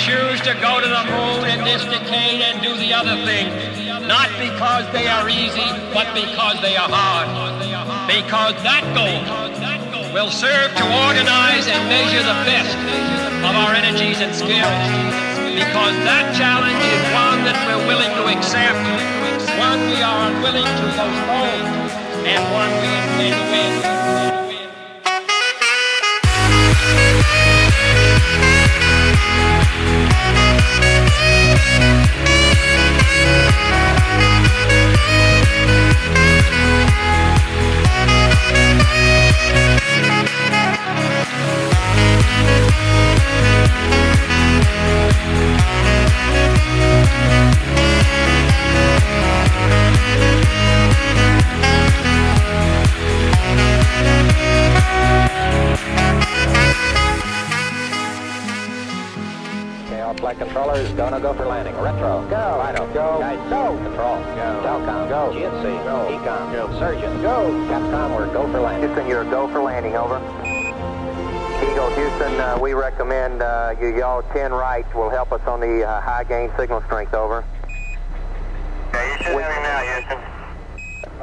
choose to go to the moon in this decade and do the other thing, not because they are easy, but because they are hard. Because that goal will serve to organize and measure the best of our energies and skills. Because that challenge is one that we're willing to accept, one we are unwilling to postpone, and one we intend to win. Flight controllers, go for landing. Retro, go. Vital, go. Guide, go. Control, go. Telcom, go. GNC, go. Ecom, go. Surgeon, go. Capcom, we're go for landing. Houston, you're go for landing, over. Eagle, Houston, we recommend you yaw 10 right will help us on the high gain signal strength, over. Yeah, you should have me now,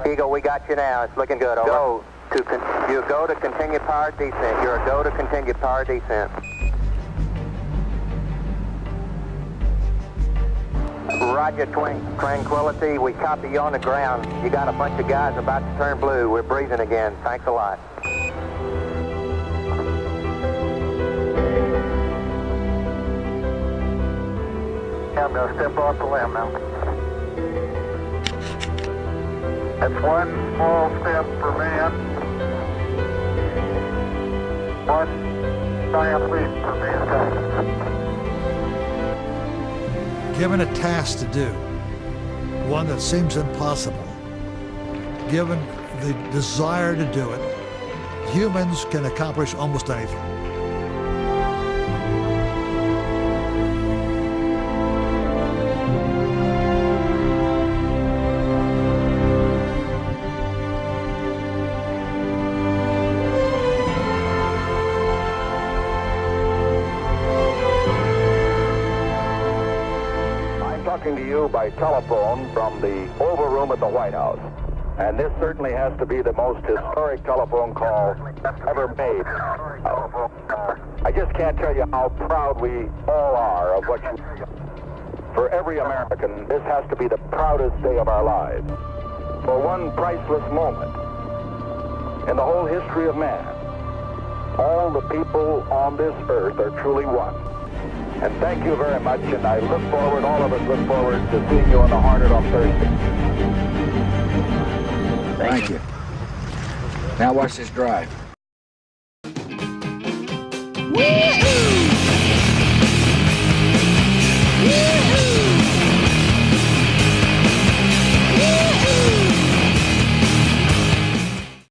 Houston. Eagle, we got you now. It's looking good, over. You go to continue power descent. You're a go to continue power descent. Roger, Tranquility. We copy you on the ground. You got a bunch of guys about to turn blue. We're breathing again. Thanks a lot. I'm going to step off the limb now. That's one small step for man. One giant leap for mankind. Given a task to do, one that seems impossible, given the desire to do it, humans can accomplish almost anything. Talking to you by telephone from the Oval Room at the White House. And this certainly has to be the most historic telephone call ever made. I just can't tell you how proud we all are of what you do. For every American, this has to be the proudest day of our lives. For one priceless moment in the whole history of man, all the people on this earth are truly one. And thank you very much, and I look forward, all of us look forward to seeing you on the Hornet on Thursday. Thank you. Now watch this drive.